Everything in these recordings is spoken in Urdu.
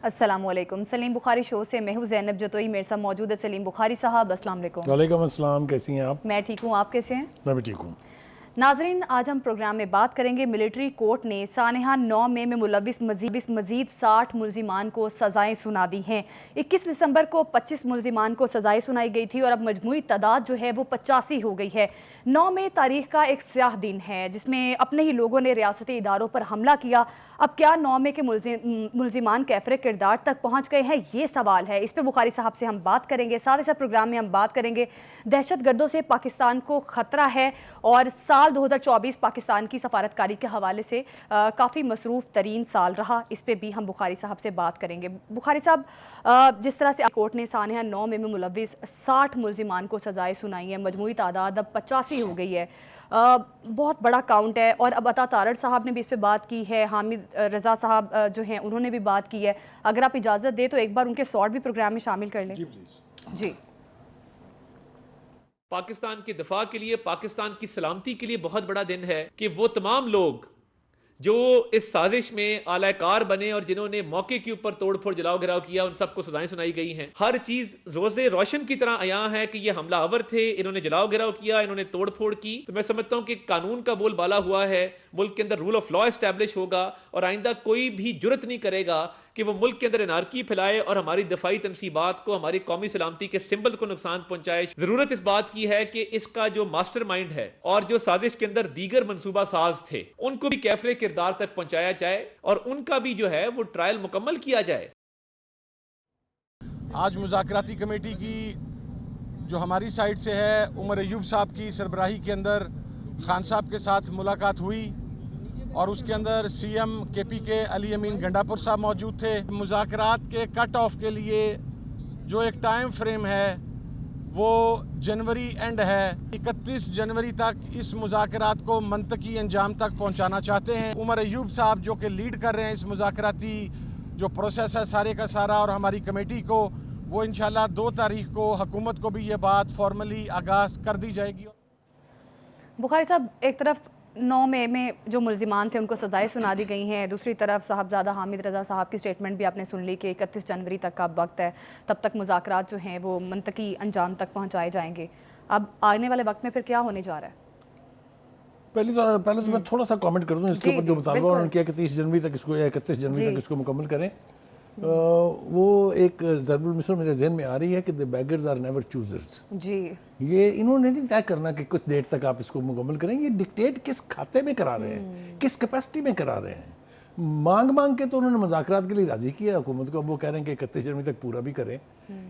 السلام علیکم. سلیم بخاری شو سے میں ہوں زینب جتوئی. میرے ساتھ موجود ہے سلیم بخاری صاحب. السلام علیکم. وعلیکم السلام. کیسی ہیں آپ؟ میں ٹھیک ہوں, آپ کیسے ہیں؟ میں بھی ٹھیک ہوں. ناظرین, آج ہم پروگرام میں بات کریں گے ملٹری کورٹ نے سانحہ 9 مئی میں ملوث مزید 60 ملزمان کو سزائیں سنا دی ہیں. 21 دسمبر کو 25 ملزمان کو سزائیں سنائی گئی تھی اور اب مجموعی تعداد جو ہے وہ 85 ہو گئی ہے. 9 مئی تاریخ کا ایک سیاہ دن ہے جس میں اپنے ہی لوگوں نے ریاستی اداروں پر حملہ کیا. اب کیا 9 مئی کے ملزمان کیفر کردار تک پہنچ گئے ہیں, یہ سوال ہے. اس پہ بخاری صاحب سے ہم بات کریں گے. ساتھ ہی ساتھ پروگرام میں ہم بات کریں گے دہشت گردوں سے پاکستان کو خطرہ ہے اور سال 2024 پاکستان کی سفارتکاری کے حوالے سے کافی مصروف ترین سال رہا. اس پہ بھی ہم بخاری صاحب سے بات کریں گے. بخاری صاحب, جس طرح سے کورٹ نے سانحہ 9 مئی میں ملوث 60 ملزمان کو سزائیں سنائی ہیں, مجموعی تعداد اب 85 ہو گئی ہے. بہت بڑا کاؤنٹ ہے. اور اب عطا تارڑ صاحب نے بھی اس پہ بات کی ہے, حامد رضا صاحب جو ہیں انہوں نے بھی بات کی ہے. اگر آپ اجازت دیں تو ایک بار ان کے سوال بھی پروگرام میں شامل کر لیں. جی پلیز. جی. پاکستان کے دفاع کے لیے, پاکستان کی سلامتی کے لیے بہت بڑا دن ہے کہ وہ تمام لوگ جو اس سازش میں اعلی کار بنے اور جنہوں نے موقع کے اوپر توڑ پھوڑ جلاؤ گراؤ کیا, ان سب کو سزائیں سنائی گئی ہیں. ہر چیز روز روشن کی طرح عیاں ہے کہ یہ حملہ آور تھے, انہوں نے جلاؤ گراؤ کیا, انہوں نے توڑ پھوڑ کی. تو میں سمجھتا ہوں کہ قانون کا بول بالا ہوا ہے, ملک کے اندر رول آف لا اسٹیبلش ہوگا اور آئندہ کوئی بھی جرت نہیں کرے گا کہ وہ ملک کے اندر انارکی پھیلائے اور ہماری دفاعی تنصیبات کو, ہماری قومی سلامتی کے سمبل کو نقصان پہنچائے. ضرورت اس بات کی ہے کہ اس کا جو ماسٹر مائنڈ ہے اور جو سازش کے اندر دیگر منصوبہ ساز تھے ان کو بھی کیفر کردار تک پہنچایا جائے اور ان کا بھی جو ہے وہ ٹرائل مکمل کیا جائے. آج مذاکراتی کمیٹی کی جو ہماری سائٹ سے ہے, عمر ایوب صاحب کی سربراہی کے اندر خان صاحب کے ساتھ ملاقات ہوئی اور اس کے اندر سی ایم کے پی کے علی امین گنڈاپور صاحب موجود تھے. مذاکرات کے کٹ آف کے لیے جو ایک ٹائم فریم ہے وہ جنوری اینڈ ہے. 31 جنوری تک اس مذاکرات کو منطقی انجام تک پہنچانا چاہتے ہیں. عمر ایوب صاحب جو کہ لیڈ کر رہے ہیں اس مذاکراتی جو پروسیس ہے سارے کا سارا, اور ہماری کمیٹی کو, وہ انشاءاللہ 2 تاریخ کو حکومت کو بھی یہ بات فارملی آغاز کر دی جائے گی. بخاری صاحب, ایک طرف 9 مئی میں جو ملزمان تھے ان کو سزائیں سنا دی گئی ہیں, دوسری طرف صاحبزادہ حامد رضا صاحب کی سٹیٹمنٹ بھی آپ نے سن لی کہ 31 جنوری تک کا وقت ہے, تب تک مذاکرات جو ہیں وہ منطقی انجام تک پہنچائے جائیں گے. اب آنے والے وقت میں پھر کیا ہونے جا رہا ہے؟ پہلے تو میں تھوڑا سا کامنٹ کر دوں اس کے اوپر جو مطالبہ انہوں نے کیا کہ 30 جنوری تک اس کو یا 31 جنوری تک اس کو مکمل کریں. وہ ایک ضرب المثل میرے ذہن میں آ رہی ہے کہ the beggars are never choosers. جی. یہ انہوں نے نہیں طے کرنا کہ کس ڈیٹ تک آپ اس کو مکمل کریں, یہ ڈکٹیٹ کس کھاتے میں کرا رہے ہیں, کس کیپیسٹی میں کرا رہے ہیں. مانگ کے تو انہوں نے مذاکرات کے لیے راضی کیا حکومت کو, اب وہ کہہ رہے ہیں کہ 31 جنوری تک پورا بھی کریں.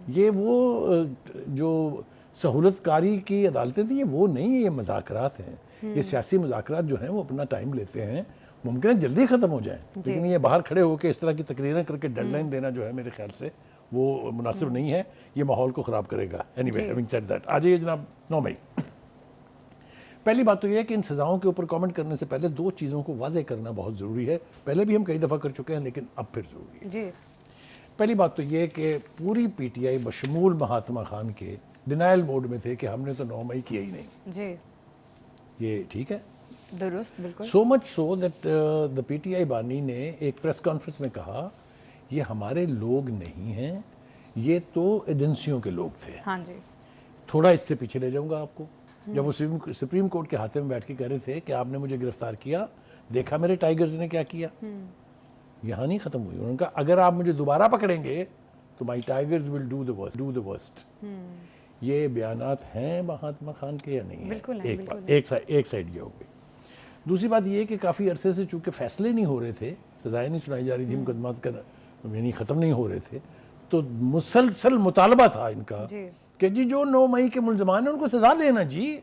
یہ وہ جو سہولت کاری کی عدالتیں تھیں, یہ وہ نہیں ہے, یہ مذاکرات ہیں. یہ سیاسی مذاکرات جو ہیں وہ اپنا ٹائم لیتے ہیں, ممکن ہے جلدی ختم ہو جائیں, لیکن یہ باہر کھڑے ہو کے اس طرح کی تقریریں کر کے ڈیڈ لائن دینا جو ہے میرے خیال سے وہ مناسب نہیں ہے, یہ ماحول کو خراب کرے گا. Anyway, having said that, آ جائیے جناب 9 مئی. پہلی بات تو یہ ہے کہ ان سزاؤں کے اوپر کامنٹ کرنے سے پہلے 2 چیزوں کو واضح کرنا بہت ضروری ہے. پہلے بھی ہم کئی دفعہ کر چکے ہیں لیکن اب پھر ضروری ہے. جی. پہلی بات تو یہ کہ پوری پی ٹی آئی بشمول مہاتما خان کے ڈینائل موڈ میں تھے کہ ہم نے تو 9 مئی کیا ہی نہیں. جی. یہ ٹھیک ہے, درست, بالکل. سو مچ so that the P T I بانی نے ایک پریس کانفرنس میں کہا یہ ہمارے لوگ نہیں ہیں, یہ تو ایجنسیوں کے لوگ تھے. ہاں جی. تھوڑا اس سے پیچھے لے جاؤں گا آپ کو. جب وہ سپریم کورٹ کے ہاتھے میں بیٹھ کے کہہ رہے تھے کہ آپ نے مجھے گرفتار کیا, دیکھا میرے ٹائیگرز نے کیا کیا, یہاں نہیں ختم ہوئی. انہوں نے کہا اگر آپ مجھے دوبارہ پکڑیں گے تو my tigers will do the worst. یہ بیانات ہیں مہاتما خان کے یا نہیں ہیں؟ ایک سائڈ یہ ہو گئی. دوسری بات یہ کہ کافی عرصے سے چونکہ فیصلے نہیں ہو رہے تھے, سزائیں نہیں سنائی جا رہی تھی, مقدمات کا یعنی ختم نہیں ہو رہے تھے, تو مسلسل مطالبہ تھا ان کا کہ جی جو 9 مئی کے ملزمان ہیں ان کو سزا دینا. جی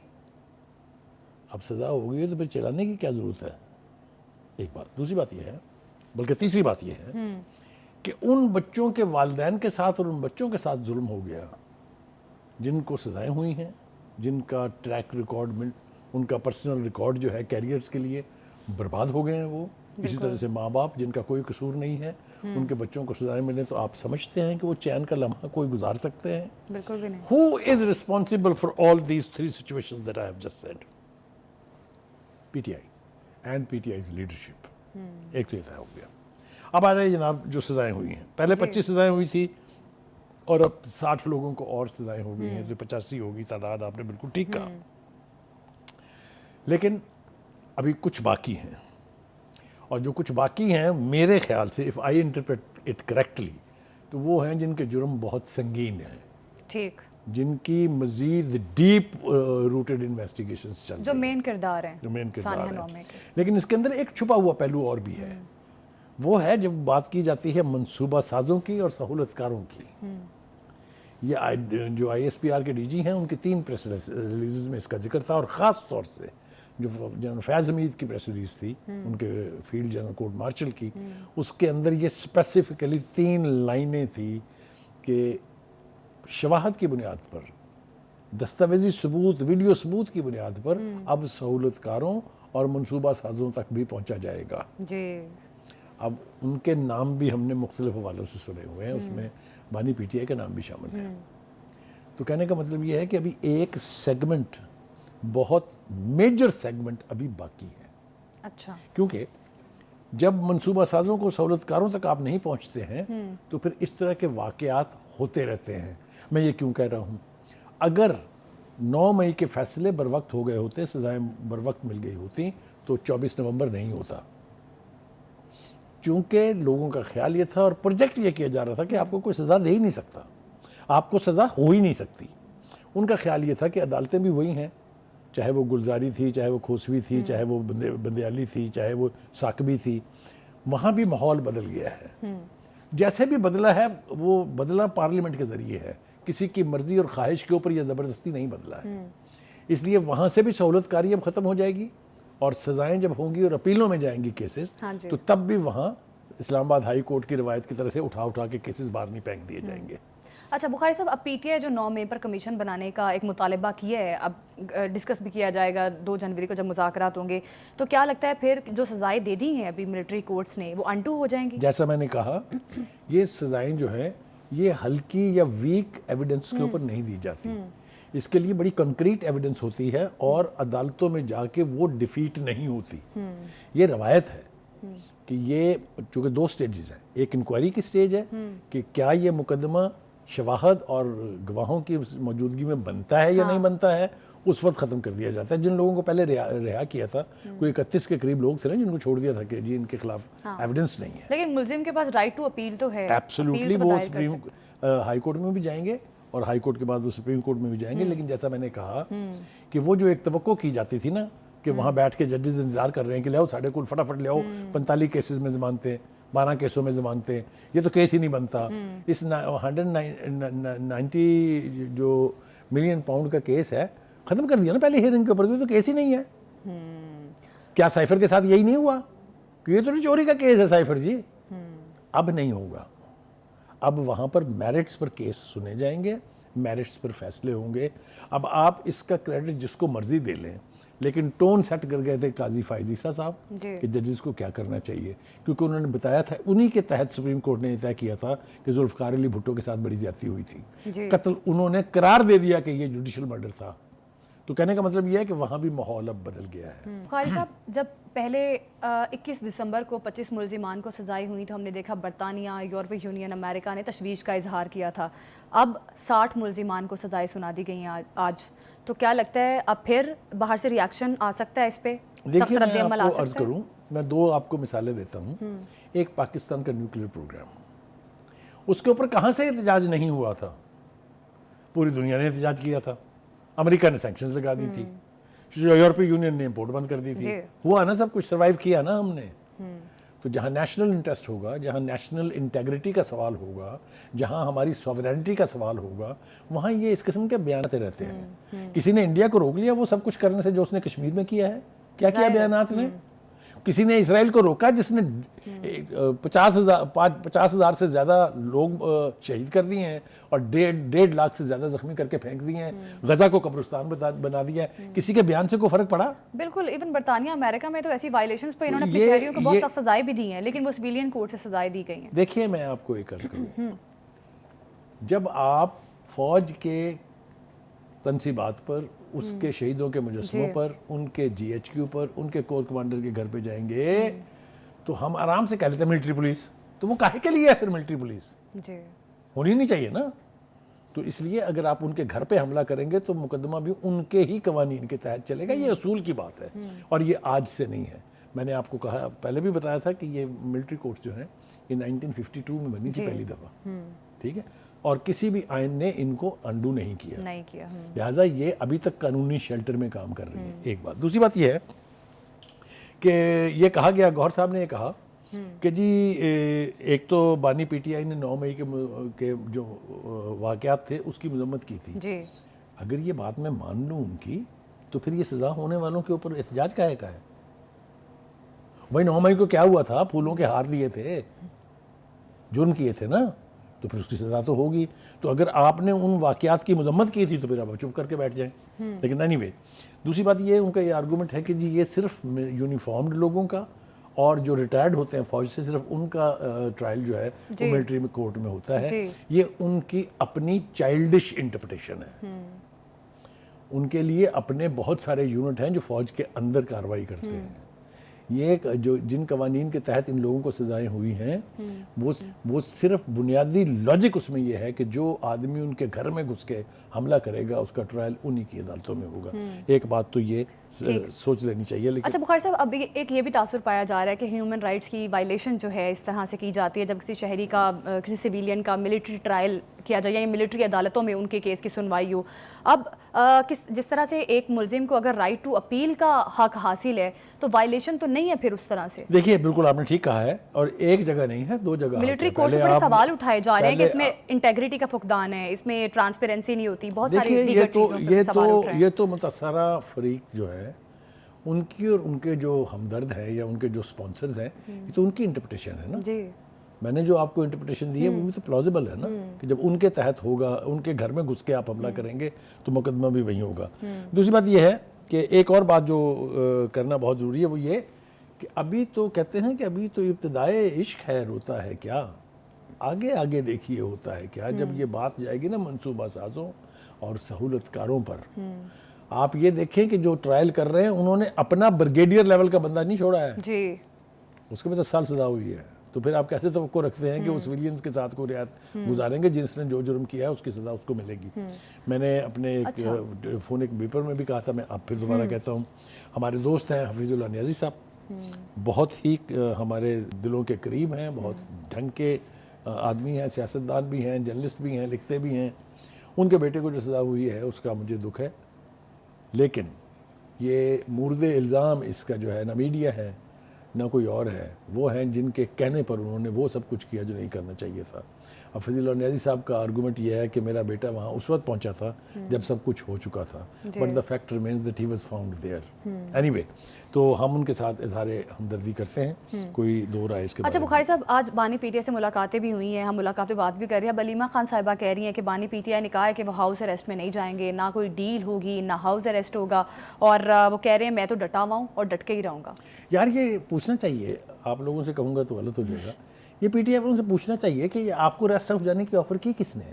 اب سزا ہو گئی تو پھر چلانے کی کیا ضرورت ہے؟ ایک بات. دوسری بات یہ ہے, بلکہ تیسری بات یہ ہے کہ ان بچوں کے والدین کے ساتھ اور ان بچوں کے ساتھ ظلم ہو گیا جن کو سزائیں ہوئی ہیں, جن کا ٹریک ریکارڈ میں ان کا پرسنل ریکارڈ جو ہے کیریئرز کے لیے برباد ہو گئے ہیں. وہ اسی طرح سے ماں باپ جن کا کوئی قصور نہیں ہے, ان کے بچوں کو سزائیں ملیں تو آپ سمجھتے ہیں کہ وہ چین کا لمحہ کوئی گزار سکتے ہیں؟ بالکل بھی نہیں. Who is responsible for all these 3 situations that I have just said? PTI and PTI's leadership. ایک تو یہ طے ہو گیا. اب آ رہے جناب جو سزائیں ہوئی ہیں، پہلے 25 سزائیں ہوئی تھی اور اب 60 لوگوں کو اور سزائیں ہو گئی ہیں، تو 85 ہوگی تعداد، آپ نے بالکل ٹھیک کہا. لیکن ابھی کچھ باقی ہیں، اور جو کچھ باقی ہیں میرے خیال سے if I interpret it correctly تو وہ ہیں جن کے جرم بہت سنگین ہیں، ٹھیک، جن کی مزید ڈیپ روٹڈ انویسٹیگیشنز چل رہی جو ہیں، مین کردار ہیں جو مین کردار سانحہ ہیں. نامے کے. لیکن اس کے اندر ایک چھپا ہوا پہلو اور بھی ہے، وہ ہے جب بات کی جاتی ہے منصوبہ سازوں کی اور سہولت کاروں کی. یہ جو ISPR کے DG ہیں ان کی 3 پریس ریلیزز میں اس کا ذکر تھا، اور خاص طور سے جو جنرل فیاض حمید کی پریس ریلیز تھی ان کے فیلڈ جنرل کورٹ مارشل کی، اس کے اندر یہ اسپیسیفکلی 3 لائنیں تھی کہ شواہد کی بنیاد پر، دستاویزی ثبوت، ویڈیو ثبوت کی بنیاد پر اب سہولت کاروں اور منصوبہ سازوں تک بھی پہنچا جائے گا. جی، اب ان کے نام بھی ہم نے مختلف حوالوں سے سنے ہوئے ہیں، اس میں بانی PTI کا نام بھی شامل ہے. تو کہنے کا مطلب یہ ہے کہ ابھی ایک سیگمنٹ، بہت میجر سیگمنٹ ابھی باقی ہے. اچھا، کیونکہ جب منصوبہ سازوں کو سہولت کاروں تک آپ نہیں پہنچتے ہیں تو پھر اس طرح کے واقعات ہوتے رہتے ہیں. میں یہ کیوں کہہ رہا ہوں؟ اگر 9 مئی کے فیصلے بر وقت ہو گئے ہوتے، سزائیں بر وقت مل گئی ہوتی، تو 24 نومبر نہیں ہوتا. چونکہ لوگوں کا خیال یہ تھا اور پروجیکٹ یہ کیا جا رہا تھا کہ آپ کو کوئی سزا دے ہی نہیں سکتا، آپ کو سزا ہو ہی نہیں سکتی. ان کا خیال یہ تھا کہ عدالتیں بھی وہی ہیں، چاہے وہ گلزاری تھی، چاہے وہ کھوسوی تھی، چاہے وہ بندیالی تھی، چاہے وہ ساکبی تھی، وہاں بھی ماحول بدل گیا ہے. جیسے بھی بدلا ہے وہ بدلا پارلیمنٹ کے ذریعے ہے، کسی کی مرضی اور خواہش کے اوپر یہ زبردستی نہیں بدلا ہے. اس لیے وہاں سے بھی سہولت کاری اب ختم ہو جائے گی، اور سزائیں جب ہوں گی اور اپیلوں میں جائیں گی کیسز، تو تب بھی وہاں اسلام آباد ہائی کورٹ کی روایت کی طرح سے اٹھا کے کیسز باہر نہیں پھینک دیے جائیں گے. اچھا بخاری صاحب، اب PTI جو 9 مئی پر کمیشن بنانے کا ایک مطالبہ کیا ہے، اب ڈسکس بھی کیا جائے گا 2 جنوری کو جب مذاکرات ہوں گے، تو کیا لگتا ہے پھر جو سزائیں دے دی ہیں ابھی ملٹری کورٹس نے وہ انٹو ہو جائیں گی؟ جیسا میں نے کہا، یہ سزائیں جو ہیں یہ ہلکی یا ویک ایویڈنس کے اوپر نہیں دی جاتی، اس کے لیے بڑی کنکریٹ ایویڈنس ہوتی ہے، اور عدالتوں میں جا کے وہ ڈیفیٹ نہیں ہوتی. یہ روایت ہے کہ یہ چونکہ 2 سٹیجز ہیں، ایک انکوائری کی سٹیج ہے کہ کیا یہ مقدمہ شواہد اور گواہوں کی موجودگی میں بنتا ہے یا نہیں بنتا ہے، اس وقت ختم کر دیا جاتا ہے. جن لوگوں کو پہلے رہا کیا تھا، کوئی 31 کے قریب لوگ تھے نا جن کو چھوڑ دیا تھا کہ جی ان کے خلاف ایویڈنس نہیں ہے. لیکن ملزم کے پاس رائٹ ٹو اپیل تو ہے، ایبسلیوٹلی، وہ سپریم ہائی کورٹ میں بھی جائیں گے اور ہائی کورٹ کے بعد وہ سپریم کورٹ میں بھی جائیں گے. لیکن جیسا میں نے کہا کہ وہ جو ایک توقع کی جاتی تھی نا کہ وہاں بیٹھ کے ججز انتظار کر رہے ہیں کہ لیاؤ ساڑھے کل فٹافٹ لیاؤ، 45 کیسز میں ضمانتیں، 12 کیسوں میں ضمانتیں، یہ تو کیس ہی نہیں بنتا. اس 190 جو ملین پاؤنڈ کا کیس ہے ختم کر دیا نا پہلی ہیئرنگ کے اوپر، تو کیس ہی نہیں ہے. کیا سائفر کے ساتھ یہی نہیں ہوا کہ یہ تو نہیں چوری کا کیس ہے سائفر جی؟ اب نہیں ہوگا. اب وہاں پر میرٹس پر کیس سنے جائیں گے، میرٹس پر فیصلے ہوں گے. اب آپ اس کا کریڈٹ جس کو مرضی دے لیں، لیکن ٹون سیٹ کر گئے تھے قاضی فائزیسا صاحب کہ ججز کو کیا کرنا چاہیے، کیونکہ انہوں نے بتایا تھا، انہی کے تحت سپریم کورٹ نے طے کیا تھا کہ ذوالفقار علی بھٹو کے ساتھ بڑی زیادتی ہوئی تھی، قتل انہوں نے قرار دے دیا کہ یہ جوڈیشل مرڈر تھا. تو کہنے کا مطلب یہ ہے کہ وہاں بھی ماحول اب بدل گیا ہے. بخاری صاحب، جب پہلے 21 دسمبر کو 25 ملزمان کو سزائیں ہوئی تو ہم نے دیکھا برطانیہ، یورپی یونین، امریکہ نے تشویش کا اظہار کیا تھا. اب 60 ملزمان کو سزائیں سنا دی گئی ہیں آج، تو کیا لگتا ہے اب پھر باہر سے ریاکشن آ سکتا ہے اس پہ؟ دیکھیے میں آپ کو عرض کروں، میں 2 آپ کو مثالیں دیتا ہوں. ایک پاکستان کا نیوکلیئر پروگرام، اس کے اوپر کہاں سے احتجاج نہیں ہوا تھا؟ پوری دنیا نے احتجاج کیا تھا. امریکہ نے سینکشنز لگا دی تھی، یورپی یونین نے امپورٹ بند کر دی تھی. ہوا نا سب کچھ، سروائیو کیا نا ہم نے. تو جہاں نیشنل انٹرسٹ ہوگا، جہاں نیشنل انٹیگریٹی کا سوال ہوگا، جہاں ہماری سوورینٹی کا سوال ہوگا، وہاں یہ اس قسم کے بیانات رہتے ہیں. کسی نے انڈیا کو روک لیا وہ سب کچھ کرنے سے جو اس نے کشمیر میں کیا ہے؟ کیا کیا بیانات نے؟ کسی نے اسرائیل کو روکا جس نے 50,000 سے زیادہ لوگ شہید کر دیے ہیں اور 1.5 لاکھ سے زیادہ زخمی کر کے پھینک دیے ہیں، غزہ کو قبرستان بنا دیا ہے. کسی کے بیان سے کوئی فرق پڑا؟ بالکل. ایون برطانیہ، امریکہ میں تو ایسی وائلیشنز پہ انہوں نے اپنی شہریوں کو بہت سخت سزائیں بھی دی ہیں، لیکن وہ سویلین کورٹ سے سزائیں دی گئی ہیں. دیکھیے میں آپ کو ایک عرض کروں، جب آپ فوج کے تنصیبات پر، اس کے شہیدوں کے مجسموں پر، ان کے GHQ پر، ان کے کور کمانڈر کے گھر پہ جائیں گے تو ہم آرام سے کہہ لیتے ہیں ملٹری پولیس، تو وہ کاہے کے لیے ہے پھر ملٹری پولیس؟ جی ہونی نہیں چاہیے نا. تو اس لیے اگر آپ ان کے گھر پہ حملہ کریں گے تو مقدمہ بھی ان کے ہی قوانین کے تحت چلے گا. یہ اصول کی بات ہے اور یہ آج سے نہیں ہے. میں نے آپ کو کہا پہلے بھی بتایا تھا کہ یہ ملٹری کورٹس جو ہیں یہ 1952 میں بنی تھی پہلی دفعہ، ٹھیک ہے، اور کسی بھی آئین نے ان کو انڈو نہیں کیا. لہٰذا یہ ابھی تک قانونی شیلٹر میں کام کر رہی ہیں. ایک بات. دوسری بات یہ ہے کہ یہ کہا گیا، گوہر صاحب نے یہ کہا کہ جی ایک تو بانی پی ٹی آئی نے 9 مئی کے جو واقعات تھے اس کی مذمت کی تھی. جی اگر یہ بات میں مان لوں ان کی، تو پھر یہ سزا ہونے والوں کے اوپر احتجاج کا ہے. بھائی 9 مئی کو کیا ہوا تھا؟ پھولوں کے ہار لیے تھے، جرم کیے تھے نا، تو پھر اس کی سزا تو ہوگی. تو اگر آپ نے ان واقعات کی مذمت کی تھی تو پھر آپ چپ کر کے بیٹھ جائیں. لیکن اینی وے، دوسری بات یہ ان کا یہ آرگومنٹ ہے کہ جی یہ صرف یونیفارمڈ لوگوں کا اور جو ریٹائرڈ ہوتے ہیں فوج سے صرف ان کا ٹرائل جو ہے وہ ملٹری میں کورٹ میں ہوتا ہے. یہ ان کی اپنی چائلڈش انٹرپریٹیشن ہے. ان کے لیے اپنے بہت سارے یونٹ ہیں جو فوج کے اندر کارروائی کرتے ہیں. یہ جو جن قوانین کے تحت ان لوگوں کو سزائیں ہوئی ہیں وہ صرف بنیادی لاجک اس میں یہ ہے کہ جو آدمی ان کے گھر میں گھس کے حملہ کرے گا اس کا ٹرائل انہی کی عدالتوں میں ہوگا. ایک بات تو یہ سوچ لینی چاہیے. لیکن اچھا بخاری صاحب، اب ایک یہ بھی تاثر پایا جا رہا ہے کہ ہیومن رائٹس کی وائلیشن جو ہے اس طرح سے کی جاتی ہے جب کسی شہری کا، کسی سویلین کا ملٹری ٹرائل کیا جائے یا ملٹری عدالتوں میں ان کے کیس کی سنوائی ہو. اب جس طرح سے ایک ملزم کو اگر رائٹ ٹو اپیل کا حق حاصل ہے تو وائلیشن تو نہیں ہے پھر اس طرح سے. دیکھیے بالکل آپ نے ٹھیک کہا ہے، اور ایک جگہ نہیں ہے، 2 جگہ. ملٹری کورٹ سے بڑے سوال اٹھائے جا رہے ہیں کہ اس میں انٹیگریٹی کا فقدان ہے، اس میں ٹرانسپیرنسی نہیں ہوتی، بہت ساری دیگر چیزوں پر سوال اٹھ رہے ہیں. یہ تو متاثرہ فریق جو ہے ان کی اور ان کے جو ہمدرد ہیں یا ان کے جو سپانسرز ہیں، یہ تو ان کی انٹرپریٹیشن ہے نا. جی میں نے جو آپ کو انٹرپریٹیشن دی ہے وہ بھی تو پلازیبل ہے نا، کہ جب ان کے تحت ہوگا، ان کے گھر میں گھس کے آپ حملہ کریں گے تو مقدمہ بھی وہیں ہوگا. دوسری بات یہ ہے کہ ایک اور بات جو کرنا بہت ضروری ہے وہ یہ کہ ابھی تو کہتے ہیں کہ ابھی تو ابتدائے عشق ہے، روتا ہے کیا، آگے آگے دیکھیے ہوتا ہے کیا. جب یہ بات جائے گی نا منصوبہ سازوں اور سہولت کاروں پر، آپ یہ دیکھیں کہ جو ٹرائل کر رہے ہیں انہوں نے اپنا بریگیڈیئر لیول کا بندہ نہیں چھوڑا ہے جی، اس کے بھی 10 سال سزا ہوئی ہے. تو پھر آپ کیسے توقع رکھتے ہیں کہ وہ سویلینز کے ساتھ کوئی رعایت گزاریں گے؟ جس نے جو جرم کیا ہے اس کی سزا اس کو ملے گی. میں نے اپنے فونک بیپر میں بھی کہا تھا، میں اب پھر دوبارہ کہتا ہوں، ہمارے دوست ہیں حفیظ اللہ نیازی صاحب، بہت ہی ہمارے دلوں کے قریب ہیں، بہت ڈھنگ کے آدمی ہیں، سیاستدان بھی ہیں، جرنلسٹ بھی ہیں، لکھتے بھی ہیں. ان کے بیٹے کو جو سزا ہوئی ہے اس کا مجھے دکھ ہے، لیکن یہ مورد الزام اس کا جو ہے نہ میڈیا ہے نہ کوئی اور ہے، وہ ہیں جن کے کہنے پر انہوں نے وہ سب کچھ کیا جو نہیں کرنا چاہیے تھا. حفیظ اللہ نیازی صاحب کا آرگومنٹ یہ ہے کہ میرا بیٹا وہاں اس وقت پہنچا تھا جب سب کچھ ہو چکا تھا، but the fact remains that he was found there. Anyway, تو ہم ان کے ساتھ اظہار ہمدردی کرتے ہیں، کوئی دو رائے اس کے. اچھا بخاری صاحب، آج بانی پی ٹی آئی سے ملاقاتیں بھی ہوئی ہیں، ہم ملاقات پہ بات بھی کر رہے ہیں. اب علیمہ خان صاحبہ کہہ رہی ہیں کہ بانی پی ٹی آئی نے کہا ہے کہ وہ ہاؤس اریسٹ میں نہیں جائیں گے، نہ کوئی ڈیل ہوگی نہ ہاؤس اریسٹ ہوگا، اور وہ کہہ رہے ہیں میں تو ڈٹا ہوا ہوں اور ڈٹ کے ہی رہوں گا. یار یہ پوچھنا چاہیے، آپ لوگوں سے کہوں گا تو غلط ہو جائے گا، یہ پی ٹی آئی والوں سے پوچھنا چاہیے کہ آپ کو ریسٹ آؤٹ جانے کی آفر کی کس نے ہے؟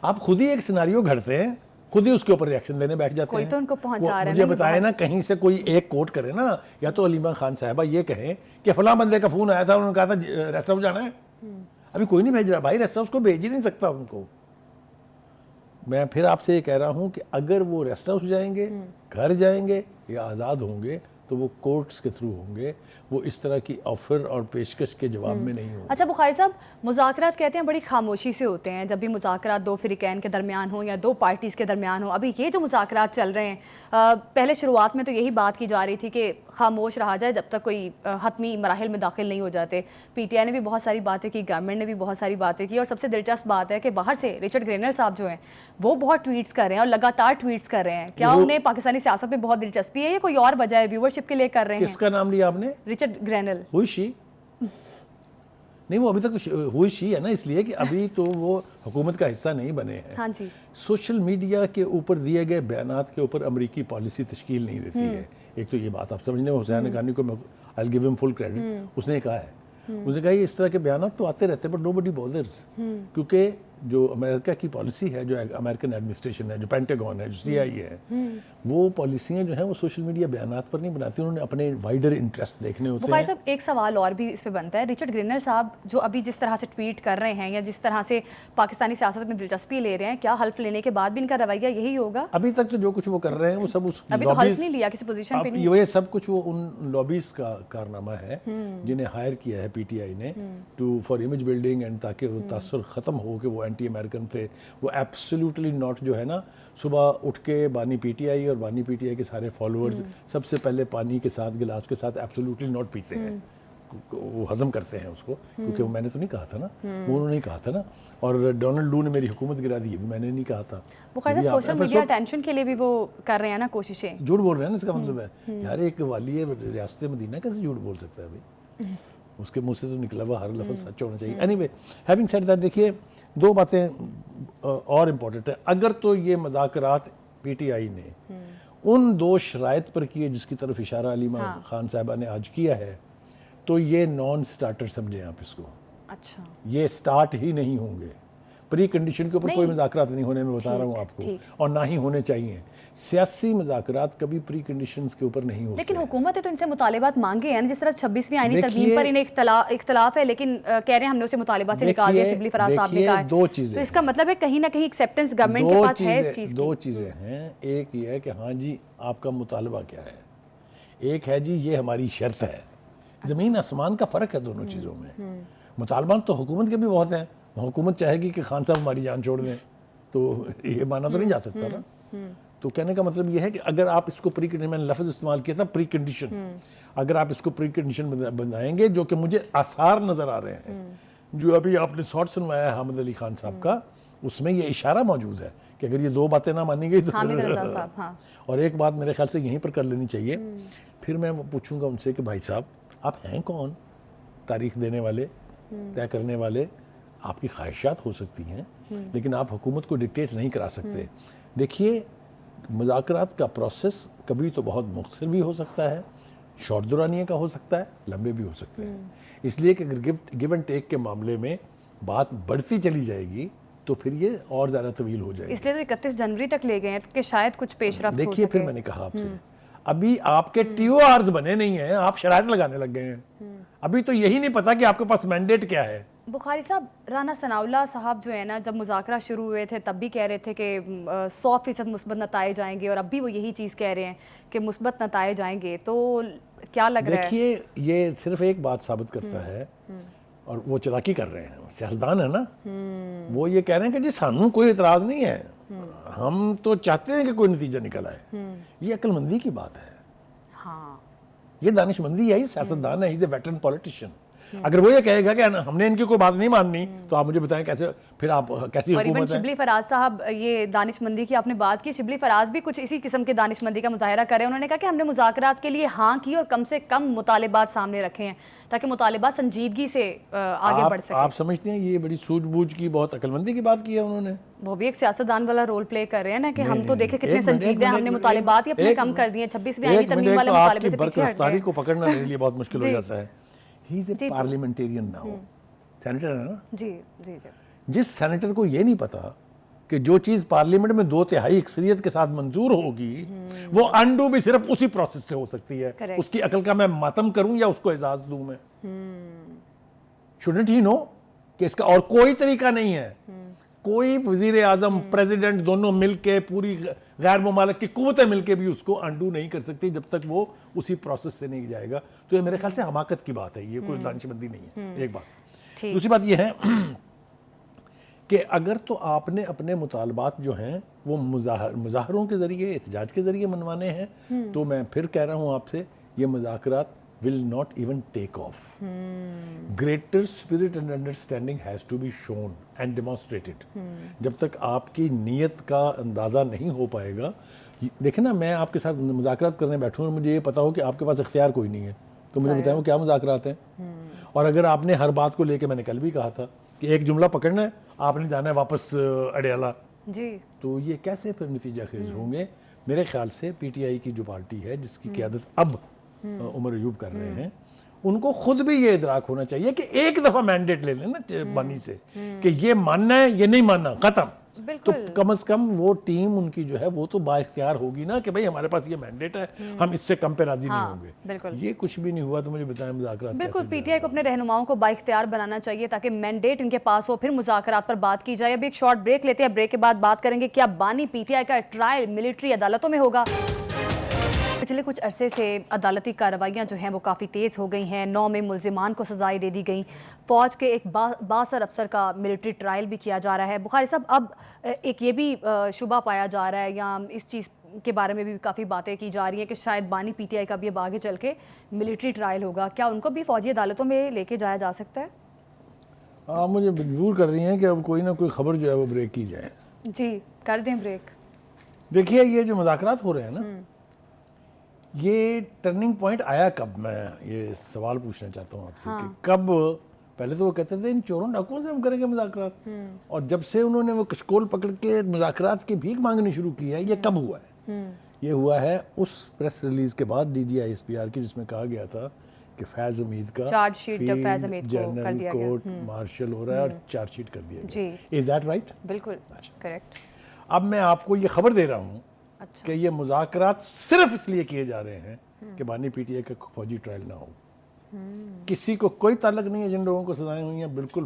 آپ خود ہی ایک سیناریو گھڑتے ہیں، خود ہی اس کے اوپر ریاکشن دینے بیٹھ جاتے ہیں. کوئی تو ان کو پہنچا رہا ہے. مجھے بتائے نا، کہیں سے کوئی ایک کوٹ کرے نا، یا تو علیمہ خان صاحبہ یہ کہیں کہ فلاں بندے کا فون آیا تھا، انہوں نے کہا تھا ریسٹ ہاؤس جانا ہے. ابھی کوئی نہیں بھیج رہا بھائی، ریسٹ ہاؤس کو بھیج ہی نہیں سکتا ان کو. میں پھر آپ سے یہ کہہ رہا ہوں کہ اگر وہ ریسٹ ہاؤس جائیں گے، گھر جائیں گے یا آزاد ہوں گے تو وہ کورٹس کے تھرو ہوں گے، وہ اس طرح کی آفر اور پیشکش کے جواب میں نہیں ہوں. اچھا بخاری صاحب، مذاکرات کہتے ہیں بڑی خاموشی سے ہوتے ہیں جب بھی مذاکرات دو فریقین کے درمیان ہوں یا دو پارٹیز کے درمیان ہوں. ابھی یہ جو مذاکرات چل رہے ہیں، پہلے شروعات میں تو یہی بات کی جا رہی تھی کہ خاموش رہا جائے جب تک کوئی حتمی مراحل میں داخل نہیں ہو جاتے. پی ٹی آئی نے بھی بہت ساری باتیں کی، گورنمنٹ نے بھی بہت ساری باتیں کی، اور سب سے دلچسپ بات ہے کہ باہر سے رچرڈ گرینل صاحب جو ہیں وہ بہت ٹویٹس کر رہے ہیں اور لگاتار ٹویٹس کر رہے ہیں. کیا انہیں پاکستانی سیاست میں بہت دلچسپی ہے یا کوئی اور وجہ ہے؟ ویورشپ کے لیے کر رہے ہیں. کس کا نام لیا آپ نے؟ رچرڈ گرینل. ہوئی شی نہیں، وہ ابھی تک ہوئی شی ہے نا، اس لیے کہ ابھی تو وہ حکومت کا حصہ نہیں بنے ہیں. ہاں جی. سوشل میڈیا کے اوپر دیے گئے بیانات کے اوپر امریکی پالیسی تشکیل نہیں دیتی ہے. ایک تو یہ بات آپ سمجھنے میں، حسین حقانی کو I'll give him full credit، اس نے کہا ہے، اس نے کہا یہ اس طرح کے بیانات تو آتے رہتے ہیں بٹ nobody bothers، کیونکہ جو امریکہ کی پالیسی ہے, جو امریکن ایڈمنسٹریشن ہے, جو پینٹاگون ہے, جو CIA ہے, وہ پالیسیاں جو ہیں وہ سوشل میڈیا بیانات پر نہیں بناتی, انہوں نے اپنے وائڈر انٹرسٹ دیکھنے ہوتے بخاری ہیں. صاحب ایک سوال اور بھی اس پہ بنتا ہے, رچرڈ گرینر صاحب جو ابھی جس طرح سے ٹویٹ کر رہے ہیں یا جس طرح سے پاکستانی سیاست میں دلچسپی لے رہے ہیں, کیا حلف لینے کے بعد بھی ان کا رویہ یہی ہوگا؟ ابھی تک تو جو کچھ وہ کر رہے ہیں وہ سب اس ابھی تو حلف نہیں لیا, کسی پوزیشن پہ نہیں. یہ سب کچھ وہ ان لابیز کا کارنامہ ہے جنہیں ہائر کیا ہے PTI نے فار امیج بلڈنگ, اینڈ تاکہ وہ تاثر ختم ہو کہ وہ اینٹی امریکن تھے. وہ ایبسلیوٹلی ناٹ جو ہے نا, صبح اٹھ کے بانی PTI اور بانی PTI کے سارے فالوورز سب سے پہلے پانی کے ساتھ, گلاس کے ساتھ ایبسلیوٹلی ناٹ پیتے ہیں, وہ ہضم کرتے ہیں اس کو, کیونکہ میں نے تو نہیں کہا تھا نا, وہ انہوں نے کہا تھا نا. اور ڈونلڈ لو نے میری حکومت گرا دی, میں نے نہیں کہا تھا. بخاری صاحب سوشل میڈیا اٹینشن کے لیے بھی وہ کر رہے ہیں نا کوششیں. جھوٹ بول رہے ہیں نا, اس کا مطلب ہے یار ایک والی ریاست مدینہ کیسے جھوٹ بول سکتا ہے بھائی, اس کے منہ سے تو نکلا ہوا ہر لفظ سچ ہونا چاہیے. Any way, having said that, دیکھیے دو باتیں اور امپورٹنٹ ہیں. اگر تو یہ مذاکرات PTI نے ان دو شرائط پر کیے جس کی طرف اشارہ علیمہ خان صاحبہ نے آج کیا ہے, تو یہ نان سٹارٹر سمجھیں آپ اس کو. اچھا, یہ سٹارٹ ہی نہیں ہوں گے. پری کنڈیشن کے اوپر کوئی مذاکرات نہیں ہونے, میں بتا رہا ہوں آپ کو, اور نہ ہی ہونے چاہیے. سیاسی مذاکرات کبھی پری کنڈیشنز کے اوپر نہیں ہوتے. لیکن حکومت ہے تو ان سے مطالبات مانگے ہیں, جس طرح 26ویں آئینی ترمیم پر انہیں اختلاف ہے, لیکن کہہ رہے ہیں ہم نے اسے مطالبہ سے نکال دیا, شبلی فراز صاحب نے کہا ہے. دو چیزیں, تو اس کا مطلب ہے کہیں نہ کہیں ایکسیپٹنس گورنمنٹ کے پاس ہے اس چیز کی. دو چیزیں ہیں. ایک یہ ہے کہ ہاں جی آپ کا مطالبہ کیا ہے, ایک ہے جی یہ ہماری شرط ہے. زمین آسمان کا فرق ہے دونوں چیزوں میں. مطالبات تو حکومت کے بھی بہت ہیں. حکومت چاہے گی کہ خان صاحب ہماری جان چھوڑ دیں, تو یہ مانا تو نہیں جا سکتا نا. تو کہنے کا مطلب یہ ہے کہ اگر آپ اس کو پری کنڈیشن, میں نے لفظ استعمال کیا تھا پری کنڈیشن, اگر آپ اس کو پری کنڈیشن بنائیں گے, جو کہ مجھے آثار نظر آ رہے ہیں, جو ابھی آپ نے شارٹ سنوایا ہے حامد علی خان صاحب کا, اس میں یہ اشارہ موجود ہے کہ اگر یہ دو باتیں نہ مانی گئی تو حامد رضا صاحب. ہاں, اور ایک بات میرے خیال سے یہیں پر کر لینی چاہیے. پھر میں پوچھوں گا ان سے کہ بھائی صاحب آپ ہیں کون؟ تاریخ دینے والے, طے کرنے والے. آپ کی خواہشات ہو سکتی ہیں لیکن آپ حکومت کو ڈکٹیٹ نہیں کرا سکتے. دیکھیے مذاکرات کا پروسیس کبھی تو بہت مختصر بھی ہو سکتا ہے, شارٹ دورانیے کا ہو سکتا ہے, لمبے بھی ہو سکتے ہیں. اس لیے کہ اگر گیو اینڈ ٹیک کے معاملے میں بات بڑھتی چلی جائے گی تو پھر یہ اور زیادہ طویل ہو جائے گی. اس لیے تو 31 جنوری تک لے گئے ہیں کہ شاید کچھ پیش رفت ہو سکے. دیکھیے پھر میں نے کہا آپ سے, ابھی آپ کے TORs بنے نہیں ہیں, آپ شرائط لگانے لگ گئے ہیں. ابھی تو یہی نہیں پتا کہ آپ کے پاس مینڈیٹ کیا ہے. بخاری صاحب, رانا ثناءاللہ صاحب جو ہے نا, جب مذاکرات شروع ہوئے تھے تب بھی کہہ رہے تھے کہ 100% مثبت نتائج آئیں گے, اور اب بھی وہ یہی چیز کہہ رہے ہیں کہ مثبت نتائج آئیں گے. تو کیا لگ رہا ہے؟ دیکھیے یہ صرف ایک بات ثابت کرتا ہے, اور وہ چلاکی کر رہے ہیں, سیاستدان ہے نا, وہ یہ کہہ رہے ہیں کہ جی سانوں کوئی اعتراض نہیں ہے, ہم تو چاہتے ہیں کہ کوئی نتیجہ نکل آئے. یہ عقل مندی کی بات ہے. ہاں, یہ دانش مندی ہے, یہ سیاستدان ہے, ہی از اے ویٹرن پولیٹیشین. اگر وہ یہ کہے گا کہ ہم نے ان کی کوئی بات نہیں ماننی, تو آپ مجھے بتائیں کیسے, پھر آپ کیسی اور ایون حکومت ہے. شبلی فراز صاحب, یہ دانش مندی کی آپ نے بات کی, شبلی فراز بھی کچھ اسی قسم کے دانش مندی کا مظاہرہ کر رہے ہیں. انہوں نے کہا کہ ہم نے مذاکرات کے لیے ہاں کی اور کم سے کم مطالبات سامنے رکھے ہیں تاکہ مطالبات سنجیدگی سے آگے بڑھ سکیں. آپ سمجھتے ہیں یہ بڑی سوجھ بوجھ کی, بہت عقل مندی کی بات کی ہے انہوں نے. وہ بھی ایک سیاستدان والا رول پلے کر رہے ہیں نا کہ ہم تو دیکھیں کتنے سنجیدہ ہیں, ہم نے مطالبات ہی اپنے کم کر دیے, 26ویں آئینی ترمیم والے مطالبے سے پیچھے ہٹ گئے. کو پکڑنا میرے لیے بہت مشکل ہو جاتا ہے. ہی is a parliamentarian now, senator ہے نا. جی جی جی. جس سینیٹر کو یہ نہیں پتا کہ جو چیز پارلیمنٹ میں 2/3 اکثریت کے ساتھ منظور ہوگی, وہ انڈو بھی صرف اسی پروسیس سے ہو سکتی ہے. اس کی عقل کا میں ماتم کروں یا اس کو اعزاز دوں میں؟ شوڈنٹ ہی نو کہ اس کا اور کوئی طریقہ نہیں ہے. کوئی وزیر اعظم, پریزیڈنٹ دونوں مل کے, پوری غیر ممالک کی قوتیں مل کے بھی اس کو انڈو نہیں کر سکتی جب تک وہ اسی پروسیس سے نہیں جائے گا. تو یہ میرے خیال سے حماقت کی بات ہے, یہ کوئی دانش مندی نہیں ہے. ایک بات. دوسری بات یہ ہے کہ اگر تو آپ نے اپنے مطالبات جو ہیں وہ مظاہروں کے ذریعے, احتجاج کے ذریعے منوانے ہیں, تو میں پھر کہہ رہا ہوں آپ سے, یہ مذاکرات will not even take off. Greater spirit and understanding has to be shown and demonstrated. جب تک آپ کی نیت کا اندازہ نہیں ہو پائے گا. دیکھیں نا, میں آپ کے ساتھ مذاکرات کرنے بیٹھوں اور مجھے یہ پتا ہو کہ آپ کے پاس اختیار کوئی نہیں ہے, تو مجھے بتائیں وہ کیا مذاکرات ہیں. اور اگر آپ نے ہر بات کو لے کے, میں نے کل بھی کہا تھا کہ ایک جملہ پکڑنا ہے, آپ نے جانا ہے واپس اڈیالہ, جی, تو یہ کیسے پھر نتیجہ خیز ہوں گے؟ میرے خیال سے PTI کی جو پارٹی ہے, جس کی قیادت اب عمر ایوب کر رہے ہیں، ان کو خود بھی یہ ادراک ہونا چاہیے کہ ایک دفعہ مینڈیٹ لے لیں نا بانی سے کہ یہ ماننا ہے یہ نہیں ماننا، ختم. تو کم از کم وہ ٹیم ان کی جو ہے وہ تو با اختیار ہوگی نا کہ بھائی ہمارے پاس یہ مینڈیٹ ہے، ہم اس سے کم پہ راضی نہیں ہوں گے. یہ کچھ بھی نہیں ہوا تو مجھے بتائیں مذاکرات بالکل پی ٹی آئی کو اپنے رہنماؤں کو با اختیار بنانا چاہیے تاکہ مینڈیٹ ان کے پاس ہو، پھر مذاکرات پر بات کی جائے. ابھی ایک شارٹ بریک لیتے ہیں، بریک کے بعد بات کریں گے کیا بانی پی ٹی آئی کا ٹرائل ملٹری عدالتوں میں ہوگا. پچھلے کچھ عرصے سے عدالتی کارروائیاں جو ہیں وہ کافی تیز ہو گئی ہیں. 9 میں ملزمان کو سزائیں دے دی گئیں. فوج کے ایک بااثر افسر کا ملٹری ٹرائل بھی کیا جا رہا ہے. بخاری صاحب، اب ایک یہ بھی شبہ پایا جا رہا ہے یا اس چیز کے بارے میں بھی کافی باتیں کی جا رہی ہیں کہ شاید بانی پی ٹی آئی کا بھی اب آگے چل کے ملٹری ٹرائل ہوگا. کیا ان کو بھی فوجی عدالتوں میں لے کے جایا جا سکتا ہے؟ آپ مجھے مجبور کر رہی ہیں کہ اب کوئی نہ کوئی خبر جو ہے وہ بریک کی جائے. جی کر دیں بریک. دیکھیے یہ جو مذاکرات ہو رہے ہیں نا، یہ ٹرننگ پوائنٹ آیا کب؟ میں یہ سوال پوچھنا چاہتا ہوں آپ سے کہ کب؟ پہلے تو وہ کہتے تھے ان چوروں ڈاکوؤں سے ہم کریں گے مذاکرات، اور جب سے انہوں نے وہ کشکول پکڑ کے مذاکرات کی بھیک مانگنی شروع کی ہے، یہ کب ہوا ہے؟ یہ ہوا ہے اس پریس ریلیز کے بعد D G I S P R کی، جس میں کہا گیا تھا کہ فیض حمید کا چارج شیٹ جب فیض حمید کو کر جنرل دیا گیا، کورٹ مارشل ہو رہا ہے اور چارج شیٹ کر دیا گیا. جی از دیٹ رائٹ؟ بالکل کریکٹ. اب میں آپ کو یہ خبر دے رہا ہوں کہ یہ مذاکرات صرف اس لیے کیے جا رہے ہیں کہ بانی پی ٹی آئی کا فوجی ٹرائل نہ ہو. کسی کو کوئی تعلق نہیں ہے جن لوگوں کو سزائیں ہوئی ہیں، بالکل.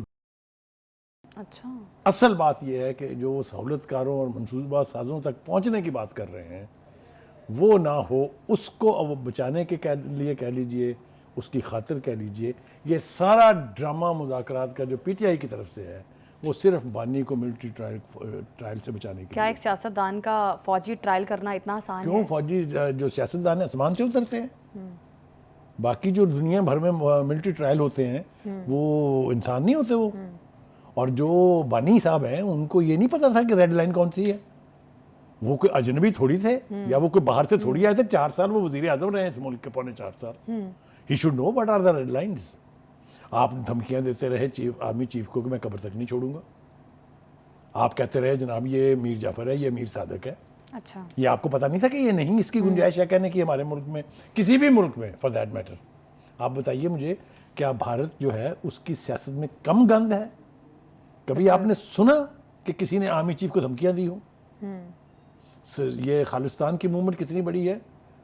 اچھا، اصل بات یہ ہے کہ جو سہولت کاروں اور منصوبہ سازوں تک پہنچنے کی بات کر رہے ہیں وہ نہ ہو. اس کو اب بچانے کے لیے کہہ لیجئے، اس کی خاطر کہہ لیجئے، یہ سارا ڈرامہ مذاکرات کا جو پی ٹی آئی کی طرف سے ہے وہ صرف بانی کو ملٹری ٹرائل سے بچانے کے کیا لیے. ایک سیاستدان کا فوجی ٹرائل کرنا اتنا آسان ہے؟ کیوں؟ فوجی جو سیاستدان ہیں آسمان سے اترتے ہیں. باقی جو دنیا بھر میں ملٹری ٹرائل ہوتے ہیں وہ انسان نہیں ہوتے وہ. اور جو بانی صاحب ہیں ان کو یہ نہیں پتا تھا کہ ریڈ لائن کون سی ہے. وہ کوئی اجنبی تھوڑی تھے یا وہ کوئی باہر سے تھوڑی آئے تھے. 4 سال وہ وزیر اعظم رہے ہیں اس ملک کے، پونے 4 سال. He should know what are the red lines. آپ دھمکیاں دیتے رہے آرمی چیف کو کہ میں قبر تک نہیں چھوڑوں گا. آپ کہتے رہے جناب یہ میر جعفر ہے، یہ میر صادق ہے. اچھا، یہ آپ کو پتا نہیں تھا کہ یہ نہیں اس کی گنجائش ہے کہنے کی ہمارے ملک میں، کسی بھی ملک میں فار دیٹ میٹر. آپ بتائیے مجھے، کیا بھارت جو ہے اس کی سیاست میں کم گند ہے؟ کبھی آپ نے سنا کہ کسی نے آرمی چیف کو دھمکیاں دی ہوں؟ یہ خالصتان کی موومنٹ کتنی بڑی ہے.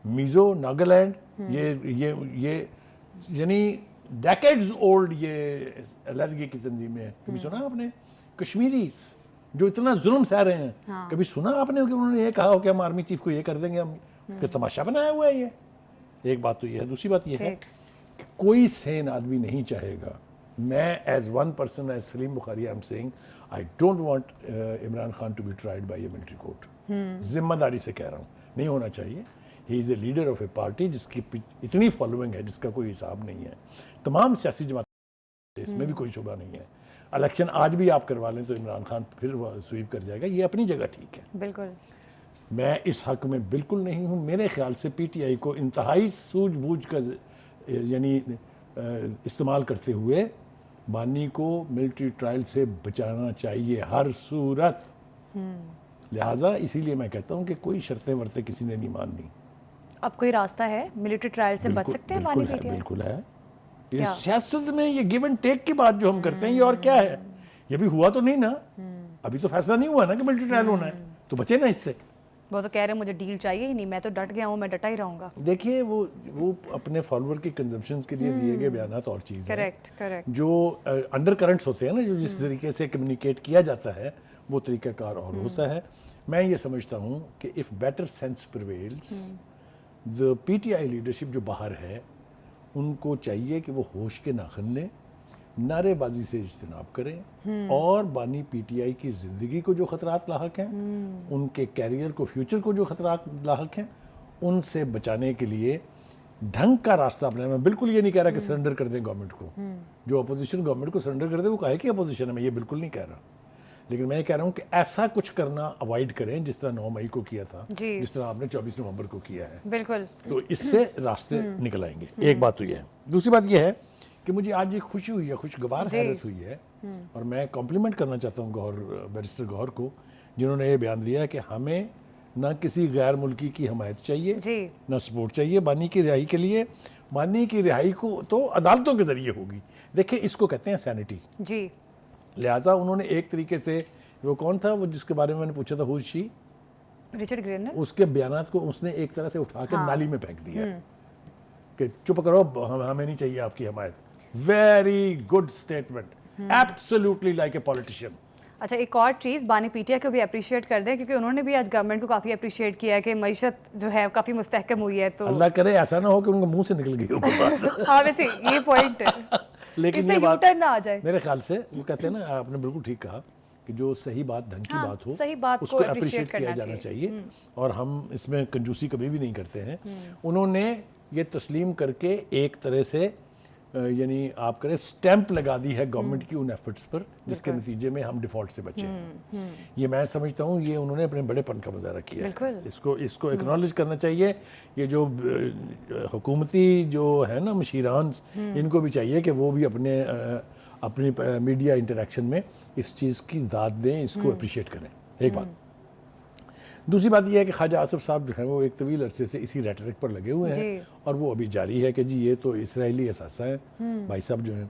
میزو، ناگالینڈ، یہ یعنی ڈیکیڈز اولڈ یہ علیحدگی کی تنظیمیں ہیں. کبھی سنا آپ نے کشمیریز جو اتنا ظلم سہ رہے ہیں، کبھی سنا آپ نے کہ انہوں نے یہ کہا ہو کہ ہم آرمی چیف کو یہ کر دیں گے؟ ہم کہ تماشا بنایا ہوا ہے یہ. ایک بات تو یہ ہے. دوسری بات یہ ہے کہ کوئی سین آدمی نہیں چاہے گا. میں as one person, as Salim Bukhari, I am seeing I don't want Imran Khan to be tried by a military court. ذمہ داری سے کہہ رہا ہوں، نہیں ہونا چاہیے. He is a leader of a party جس کی اتنی فالوئنگ ہے جس کا کوئی حساب نہیں ہے. تمام سیاسی جماعتیں، اس میں بھی کوئی شبہ نہیں ہے. الیکشن آج بھی آپ کروا لیں تو عمران خان پھر سویپ کر جائے گا. یہ اپنی جگہ ٹھیک ہے. بالکل. میں اس حق میں بالکل نہیں ہوں. میرے خیال سے پی ٹی آئی کو انتہائی سوجھ بوجھ کا یعنی استعمال کرتے ہوئے بانی کو ملٹری ٹرائل سے بچانا چاہیے ہر صورت. لہٰذا اسی لیے میں کہتا ہوں کہ کوئی شرطیں ورتیں کسی نے نہیں ماننی. اب کوئی راستہ ہے ملٹری ٹرائل سے بچ سکتے ہیں بانی پی ٹی آئی؟ بالکل ہے. یہ سیاست میں یہ گیو اینڈ ٹیک کی بات جو ہم کرتے ہیں، یہ اور کیا ہے؟ یہ بھی ہوا تو نہیں نا. ابھی تو فیصلہ نہیں ہوا نا کہ ملٹری ٹرائل ہونا ہے، تو بچے نا اس سے. وہ تو کہہ رہے ہیں مجھے ڈیل چاہیے ہی نہیں، میں تو ڈٹ گیا ہوں، میں ڈٹا ہی رہوں گا. دیکھیے وہ اپنے فالوور کی کنزمپشنز کے لیے دیے گئے بیانات اور چیز ہے. کریکٹ. جو انڈر کرنٹس ہوتے ہیں نا، جو جس طریقے سے کمیونیکیٹ کیا جاتا ہے وہ طریقہ کار اور ہوتا ہے. میں یہ سمجھتا ہوں کہ if better sense prevails, the P T I leadership جو باہر ہے ان کو چاہیے کہ وہ ہوش کے ناخن لیں، نعرے بازی سے اجتناب کریں، اور بانی پی ٹی آئی کی زندگی کو جو خطرات لاحق ہیں، ان کے کیریئر کو، فیوچر کو جو خطرات لاحق ہیں، ان سے بچانے کے لیے ڈھنگ کا راستہ اپنا. میں بالکل یہ نہیں کہہ رہا کہ سرنڈر کر دیں گورنمنٹ کو. جو اپوزیشن گورنمنٹ کو سرنڈر کر دے وہ کہے کہ اپوزیشن ہے، میں یہ بالکل نہیں کہہ رہا. لیکن میں یہ کہہ رہا ہوں کہ ایسا کچھ کرنا اوائڈ کریں جس طرح 9 مئی کو کیا تھا، جس طرح آپ نے 24 نومبر کو کیا ہے. بالکل. تو اس سے راستے نکل آئیں گے. ایک بات تو یہ ہے. دوسری بات یہ ہے کہ مجھے آج ایک خوشی ہوئی ہے، خوشگوار حیرت ہوئی ہے، اور میں کمپلیمنٹ کرنا چاہتا ہوں بیرسٹر گوہر کو، جنہوں نے یہ بیان دیا کہ ہمیں نہ کسی غیر ملکی کی حمایت چاہیے، جی نہ سپورٹ چاہیے بانی کی رہائی کے لیے. بانی کی رہائی کو تو عدالتوں کے ذریعے ہوگی. دیکھیں اس کو کہتے ہیں سینٹی. جی لہٰذا انہوں نے ایک طریقے سے، وہ کون تھا وہ جس کے بارے میں میں نے پوچھا تھا ہوشی، رچرڈ گرینر، اس کے بیانات کو اس نے ایک طرح سے اٹھا کے نالی میں پھینک دیا کہ چپ کرو، ہمیں نہیں چاہیے آپ کی حمایت. Very good statement, absolutely like a politician. اچھا ایک اور چیز بانی پی ٹی آئی کو بھی اپریشیٹ کر دیں کیونکہ انہوں نے بھی آج گورنمنٹ کو کافی اپریشیٹ کیا ہے کہ معیشت جو ہے کافی مستحکم ہوئی ہے. تو اللہ کرے ایسا نہ ہو کہ ان کے منہ سے نکل گئی ہو کوئی بات. ہاں ویسے یہ پوائنٹ ہے، اس لیکن پہ یہ یو بات ٹرن نہ آ جائے. میرے خیال سے وہ کہتے ہیں نا، آپ نے بالکل ٹھیک کہا کہ جو صحیح بات ڈھنگ کی بات ہو صحیح بات اس کو کو appreciate اپریشیٹ کیا کرنا جانا چاہیے. اور ہم اس میں کنجوسی کبھی بھی نہیں کرتے ہیں. انہوں نے یہ تسلیم کر کے ایک طرح سے یعنی آپ کریں سٹیمپ لگا دی ہے گورنمنٹ کی ان ایفرٹس پر، جس کے نتیجے میں ہم ڈیفالٹ سے بچے ہیں. یہ میں سمجھتا ہوں یہ انہوں نے اپنے بڑے پن کا مظاہرہ کیا ہے. اس کو ایکنالج کرنا چاہیے. یہ جو حکومتی جو ہے نا مشیران، ان کو بھی چاہیے کہ وہ بھی اپنی میڈیا انٹریکشن میں اس چیز کی داد دیں، اس کو اپریشیٹ کریں. ایک بات. دوسری بات یہ ہے کہ خواجہ آصف صاحب جو ہیں وہ ایک طویل عرصے سے اسی ریٹرک پر لگے ہوئے ہیں اور وہ ابھی جاری ہے کہ جی یہ تو اسرائیلی اثاثہ ہیں. بھائی صاحب جو ہیں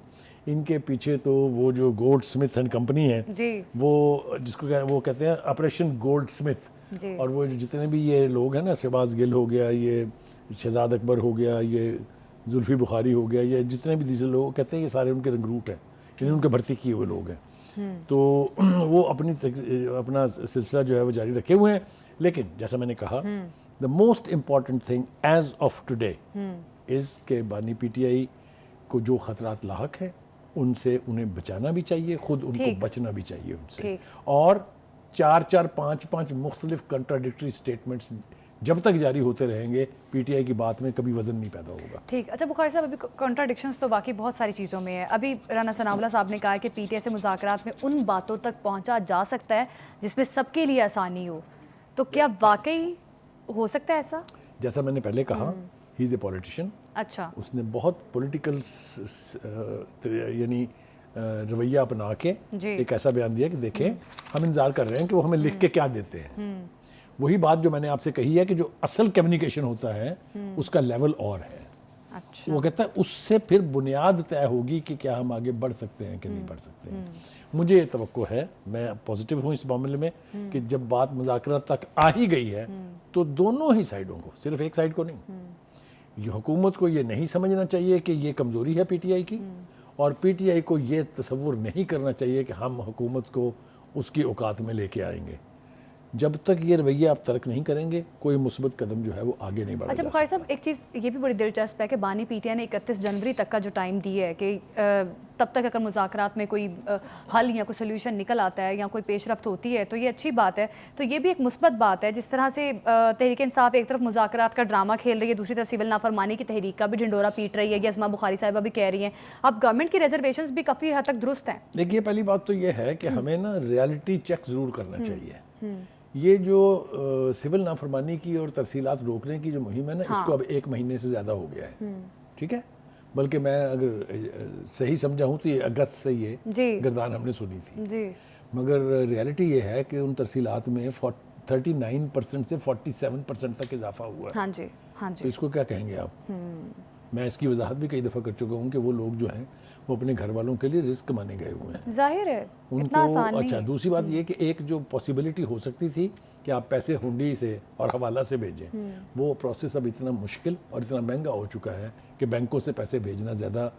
ان کے پیچھے تو وہ جو گولڈ سمتھ اینڈ کمپنی ہے وہ جس کو وہ کہتے ہیں آپریشن گولڈ سمتھ، اور وہ جتنے بھی یہ لوگ ہیں نا، شہباز گل ہو گیا، یہ شہزاد اکبر ہو گیا، یہ زلفی بخاری ہو گیا، یہ جتنے بھی دیگر لوگ کہتے ہیں یہ سارے ان کے رنگروٹ ہیں، یعنی ان کے بھرتی کیے ہوئے لوگ ہیں. تو وہ اپنا سلسلہ جو ہے وہ جاری رکھے ہوئے ہیں. لیکن جیسا میں نے کہا the most important thing as of today is کہ بانی پی ٹی آئی کو جو خطرات لاحق ہیں ان سے انہیں بچانا بھی چاہیے، خود ان کو بچنا بھی چاہیے ان سے. اور 4-5 مختلف کنٹراڈکٹری سٹیٹمنٹس جب تک جاری ہوتے رہیں گے پی ٹی آئی کی بات میں کبھی وزن نہیں پیدا ہوگا. ٹھیک. اچھا بخاری صاحب، ابھی کنٹراڈکشنز تو باقی بہت ساری چیزوں میں ہے. ابھی رانا ثناء اللہ صاحب نے کہا کہ پی ٹی آئی سے مذاکرات میں ان باتوں تک پہنچا جا سکتا ہے جس میں سب کے لیے آسانی ہو. تو کیا واقعی ہو سکتا ہے ایسا؟ جیسا میں نے پہلے کہا، ہی از اے پولیٹیشین. اچھا. اس نے بہت پولیٹیکل یعنی رویہ اپنا کے ایک ایسا بیان دیا کہ دیکھیں ہم انتظار کر رہے ہیں کہ وہ ہمیں لکھ کے کیا دیتے ہیں. وہی بات جو میں نے آپ سے کہی ہے کہ جو اصل کمیونیکیشن ہوتا ہے اس کا لیول اور ہے. وہ کہتا ہے اس سے پھر بنیاد طے ہوگی کہ کیا ہم آگے بڑھ سکتے ہیں کہ نہیں بڑھ سکتے ہیں. مجھے یہ توقع ہے، میں پازیٹیو ہوں اس معاملے میں، کہ جب بات مذاکرات تک آ ہی گئی ہے تو دونوں ہی سائیڈوں کو، صرف ایک سائیڈ کو نہیں، یہ حکومت کو یہ نہیں سمجھنا چاہیے کہ یہ کمزوری ہے پی ٹی آئی کی، اور پی ٹی آئی کو یہ تصور نہیں کرنا چاہیے کہ ہم حکومت کو اس کی اوقات میں لے کے آئیں گے. جب تک یہ رویہ آپ ترک نہیں کریں گے کوئی مثبت قدم جو ہے وہ آگے نہیں بڑھا جا سکتا. اچھا بخاری صاحب، ایک چیز یہ بھی بڑی دلچسپ ہے کہ بانی پی ٹی آئی نے 31 جنوری تک کا جو ٹائم دیا ہے کہ تب تک اگر مذاکرات میں کوئی حل یا کوئی سلیوشن نکل آتا ہے یا کوئی پیش رفت ہوتی ہے تو یہ اچھی بات ہے. تو یہ بھی ایک مثبت بات ہے. جس طرح سے تحریک انصاف ایک طرف مذاکرات کا ڈرامہ کھیل رہی ہے، دوسری طرف سول نافرمانی کی تحریک کا بھی ڈھنڈورا پیٹ رہی ہے. یہ اسما بخاری صاحبہ بھی کہہ رہی ہیں. اب گورنمنٹ کی ریزرویشنز بھی کافی حد تک درست ہیں. دیکھیے پہلی بات تو یہ ہے کہ ہمیں نا ریالٹی چیک ضرور کرنا چاہیے. یہ جو سول نافرمانی کی اور ترسیلات روکنے کی جو مہم ہے نا، اس کو اب 1 مہینے سے زیادہ ہو گیا ہے. ٹھیک ہے، بلکہ میں اگر صحیح سمجھا ہوں تو یہ اگست سے یہ گردان ہم نے سنی تھی. مگر ریالٹی یہ ہے کہ ان ترسیلات میں 39% سے 47% تک اضافہ ہوا ہے. ہاں جی. تو اس کو کیا کہیں گے آپ؟ میں اس کی وضاحت بھی کئی دفعہ کر چکا ہوں کہ وہ لوگ جو ہیں وہ اپنے گھر والوں کے لیے رزق مانے گئے ہوئے ہیں. ظاہر ہے ان کو. اچھا دوسری بات یہ کہ ایک جو پاسبلٹی ہو سکتی تھی کہ آپ پیسے ہنڈی سے اور حوالہ سے بھیجیں، وہ پروسیس اب اتنا مشکل اور اتنا مہنگا ہو چکا ہے کہ بینکوں سے پیسے بھیجنا زیادہ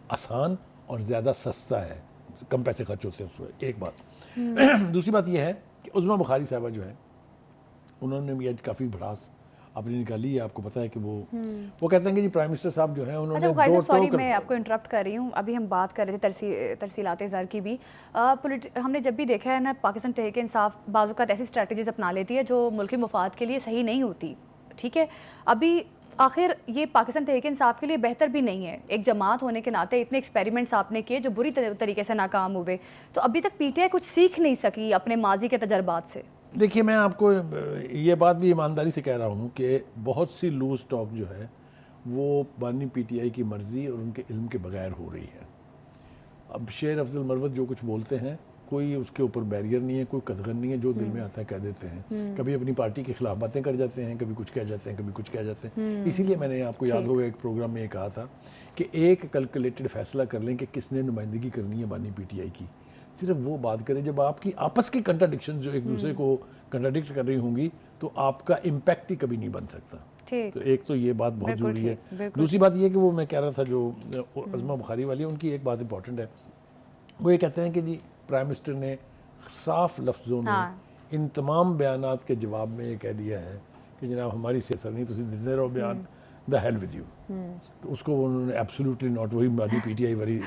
آسان اور زیادہ سستا ہے، کم پیسے خرچ ہوتے ہیں اس میں. ایک بات. دوسری بات یہ ہے کہ عظمیٰ بخاری صاحبہ جو ہے انہوں نے بھی آج کافی بھڑاس اپنی نکالی ہے. آپ کو پتہ ہے کہ وہ کہتے ہیں کہ جی پرائم منسٹر صاحب جو ہیں انہوں نے اچھا سوری میں آپ کو انٹرپٹ کر رہی ہوں. ابھی ہم بات کر رہے تھے ترسیلات زر کی بھی. ہم نے جب بھی دیکھا ہے نا، پاکستان تحریک انصاف بعض اوقات ایسی اسٹریٹجیز اپنا لیتی ہے جو ملکی مفاد کے لیے صحیح نہیں ہوتی. ٹھیک ہے، ابھی آخر یہ پاکستان تحریک انصاف کے لیے بہتر بھی نہیں ہے. ایک جماعت ہونے کے ناطے اتنے ایکسپیریمنٹس آپ نے کیے جو بری طریقے سے ناکام ہوئے، تو ابھی تک پی ٹی آئی کچھ سیکھ نہیں سکی اپنے ماضی کے تجربات سے. دیکھیے میں آپ کو یہ بات بھی ایمانداری سے کہہ رہا ہوں کہ بہت سی لوز ٹاک جو ہے وہ بانی پی ٹی آئی کی مرضی اور ان کے علم کے بغیر ہو رہی ہے. اب شیر افضل مروت جو کچھ بولتے ہیں کوئی اس کے اوپر بیریئر نہیں ہے, کوئی قدغن نہیں ہے, جو دل میں آتا ہے کہہ دیتے ہیں. کبھی اپنی پارٹی کے خلاف باتیں کر جاتے ہیں, کبھی کچھ کہہ جاتے ہیں, کبھی کچھ کہہ جاتے ہیں. اسی لیے میں نے آپ کو یاد ہوگا ایک پروگرام میں یہ کہا تھا کہ ایک کیلکولیٹڈ فیصلہ کر لیں کہ کس نے نمائندگی کرنی ہے بانی پی ٹی آئی کی. صرف وہ بات کریں جب آپ کی آپس کی کنٹراڈکشن جو ایک دوسرے کو کنٹراڈکٹ کر رہی ہوں گی تو آپ کا امپیکٹ ہی کبھی نہیں بن سکتا. تو ایک تو یہ بات بہت ضروری ہے. دوسری بات یہ کہ وہ میں کہہ رہا تھا جو عظمہ بخاری والی, ان کی ایک بات امپورٹنٹ ہے. وہ یہ کہتے ہیں کہ جی پرائم منسٹر نے صاف لفظوں میں ان تمام بیانات کے جواب میں یہ کہہ دیا ہے کہ جناب ہماری سیاست نہیں, تسی دیتے رہو بیان, دا ہیل ود یو. تو اس کو انہوں نے ایبسولوٹلی ناٹ, وہی بانی پی ٹی آئی والی.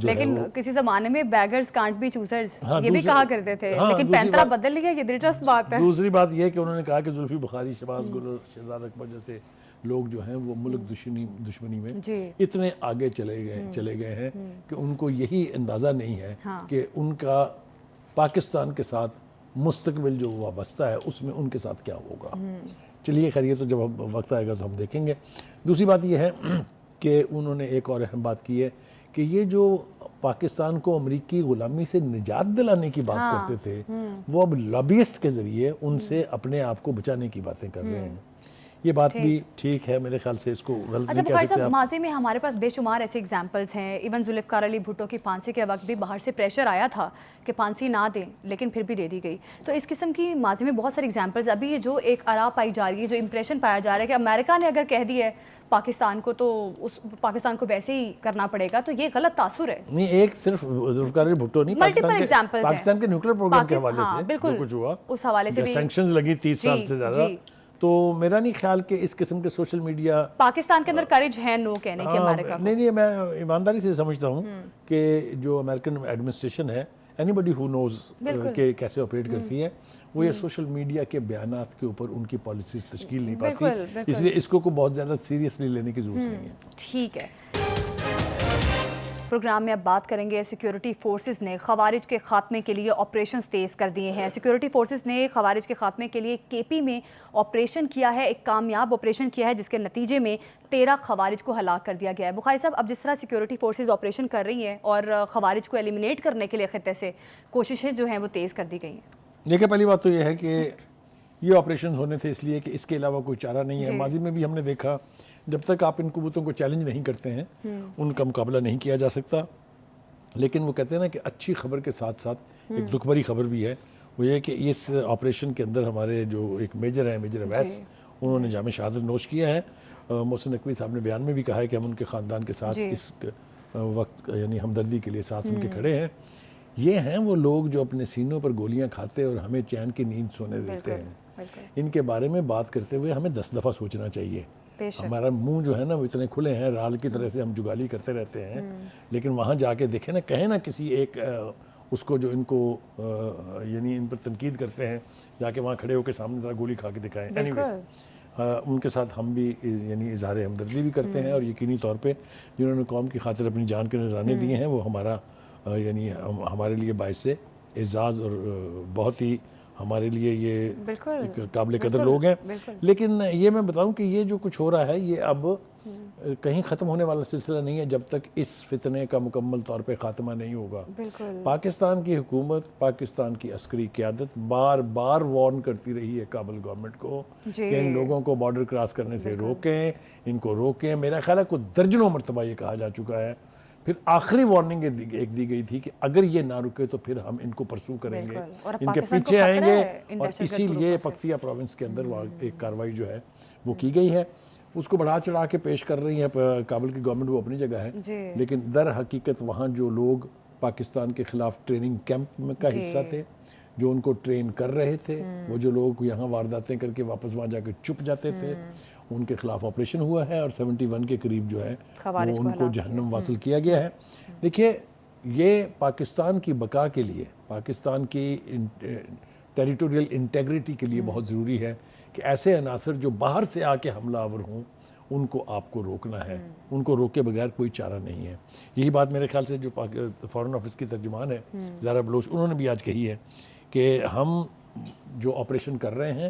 لیکن کسی زمانے میں بیگرز کانٹ بی چوزرز یہ بھی کہا کرتے تھے, لیکن پینترا بدل لیا, یہ دلچسپ بات ہے. دوسری بات یہ کہ انہوں نے کہا کہ زلفی بخاری, شہباز گل اور شہزاد اکبر جیسے لوگ جو ہیں وہ ملک دشمنی میں اتنے آگے چلے گئے ہیں کہ ان کو یہی اندازہ نہیں ہے کہ ان کا پاکستان کے ساتھ مستقبل جو وابستہ ہے اس میں ان کے ساتھ کیا ہوگا. چلیے خیر, یہ تو جب وقت آئے گا تو ہم دیکھیں گے. دوسری بات یہ ہے کہ انہوں نے ایک اور اہم بات کی ہے کہ یہ جو پاکستان کو امریکی غلامی سے نجات دلانے کی بات کرتے تھے وہ اب لابیسٹ کے ذریعے ان سے اپنے آپ کو بچانے کی باتیں کر رہے ہیں. یہ بات بھی ٹھیک ہے, میرے خیال سے اس کو غلط نہیں کہہ سکتے آپ. ماضی میں ہمارے پاس بے شمار ایسے ایگزامپلز ہیں. ایون ذوالفقار علی بھٹو کی پھانسی کے وقت بھی باہر سے پریشر آیا تھا کہ پھانسی نہ دیں, لیکن پھر بھی دے دی گئی. تو اس قسم کی ماضی میں بہت ساری ایگزامپلز. ابھی یہ جو ایک آراء پائی جا رہی ہے, جو امپریشن پایا جا رہا ہے کہ امریکہ نے اگر کہہ دی ہے پاکستان کو تو اس پاکستان کو ویسے ہی کرنا پڑے گا, تو یہ غلط تاثر ہے. نہیں, ایک صرف ذوالفقار علی بھٹو نہیں, پاکستان کے نیوکلیر پروگرام کے حوالے سے جو کچھ ہوا, اس حوالے سے بھی سینکشنز لگی 30 سال سے زیادہ. تو میرا نہیں خیال کہ اس قسم کے سوشل میڈیا پاکستان کے اندر کریج ہے نو کہنے کی امریکہ کو. نہیں, میں ایمانداری سے سمجھتا ہوں کہ جو امریکن ایڈمنسٹریشن ہے, اینی بڈی ہو نوز کہ کیسے آپریٹ کرتی ہے, وہ یہ سوشل میڈیا کے بیانات کے اوپر ان کی پالیسیز تشکیل نہیں پاتی, اس لیے اس کو بہت زیادہ سیریسلی لینے کی ضرورت نہیں ہے. ٹھیک ہے. پروگرام میں اب بات کریں گے, سیکیورٹی فورسز نے خوارج کے خاتمے کے لیے آپریشنز تیز کر دیے ہیں. سیکیورٹی فورسز نے خوارج کے خاتمے کے لیے کے پی میں آپریشن کیا ہے, ایک کامیاب آپریشن کیا ہے, جس کے نتیجے میں 13 خوارج کو ہلاک کر دیا گیا ہے. بخاری صاحب, اب جس طرح سیکیورٹی فورسز آپریشن کر رہی ہیں اور خوارج کو ایلیمینیٹ کرنے کے لیے خطے سے کوششیں جو ہیں وہ تیز کر دی گئی ہیں. دیکھیں, پہلی بات تو یہ ہے کہ یہ آپریشن ہونے تھے اس لیے کہ اس کے علاوہ کوئی چارہ نہیں ہے. ماضی میں بھی ہم نے دیکھا جب تک آپ ان قوتوں کو چیلنج نہیں کرتے ہیں ان کا مقابلہ نہیں کیا جا سکتا. لیکن وہ کہتے ہیں نا کہ اچھی خبر کے ساتھ ساتھ ایک دکھ بھری خبر بھی ہے, وہ یہ کہ اس آپریشن کے اندر ہمارے جو ایک میجر ہیں, میجر اویس, انہوں نے جامِ شہادت نوش کیا ہے. محسن نقوی صاحب نے بیان میں بھی کہا ہے کہ ہم ان کے خاندان کے ساتھ اس وقت یعنی ہمدردی کے لیے ساتھ ان کے کھڑے ہیں. یہ ہیں وہ لوگ جو اپنے سینوں پر گولیاں کھاتے اور ہمیں چین کی نیند سونے دیتے ہیں. ان کے بارے میں بات کرتے ہوئے ہمیں 10 دفعہ سوچنا چاہیے. ہمارا منہ جو ہے نا وہ اتنے کھلے ہیں, رال کی طرح سے ہم جگالی کرتے رہتے ہیں, لیکن وہاں جا کے دیکھیں نا, کہیں نا کسی ایک اس کو جو ان کو یعنی ان پر تنقید کرتے ہیں, جا کے وہاں کھڑے ہو کے سامنے ذرا گولی کھا کے دکھائیں. ان کے ساتھ ہم بھی یعنی اظہار ہمدردی بھی کرتے ہیں, اور یقینی طور پہ جنہوں نے قوم کی خاطر اپنی جان کے نذرانے دیے ہیں وہ ہمارا یعنی ہمارے لیے باعث اعزاز اور بہت ہی ہمارے لیے یہ قابل قدر لوگ ہیں. لیکن یہ میں بتاؤں کہ یہ جو کچھ ہو رہا ہے یہ اب کہیں ختم ہونے والا سلسلہ نہیں ہے جب تک اس فتنے کا مکمل طور پہ خاتمہ نہیں ہوگا. پاکستان کی حکومت, پاکستان کی عسکری قیادت بار بار وارن کرتی رہی ہے کابل گورنمنٹ کو کہ ان لوگوں کو بارڈر کراس کرنے سے روکیں, ان کو روکیں. میرا خیال ہے کوئی درجنوں مرتبہ یہ کہا جا چکا ہے. پھر آخری وارننگ ایک دی گئی تھی کہ اگر یہ نہ رکے تو پھر ہم ان کو پرسو کریں گے, ان کے پیچھے آئیں گے. اور اسی لیے پکتیا پروونس کے اندر ایک کاروائی جو ہے وہ کی گئی ہے. اس کو بڑھا چڑھا کے پیش کر رہی ہے کابل کی گورنمنٹ, وہ اپنی جگہ ہے, لیکن در حقیقت وہاں جو لوگ پاکستان کے خلاف ٹریننگ کیمپ کا حصہ تھے, جو ان کو ٹرین کر رہے تھے, وہ جو لوگ یہاں وارداتیں کر کے واپس وہاں جا کے چھپ جاتے تھے, ان کے خلاف آپریشن ہوا ہے اور 71 کے قریب جو ہے وہ ان کو جہنم واصل کیا گیا ہے. دیکھیے, یہ پاکستان کی بقا کے لیے, پاکستان کی ٹیریٹوریل انٹیگریٹی کے لیے بہت ضروری ہے کہ ایسے عناصر جو باہر سے آ کے حملہ آور ہوں ان کو آپ کو روکنا ہے. ان کو روکے بغیر کوئی چارہ نہیں ہے. یہی بات میرے خیال سے جو فارن آفس کی ترجمان ہے زہرا بلوچ, انہوں نے بھی آج کہی ہے کہ ہم جو آپریشن کر رہے ہیں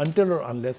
until or unless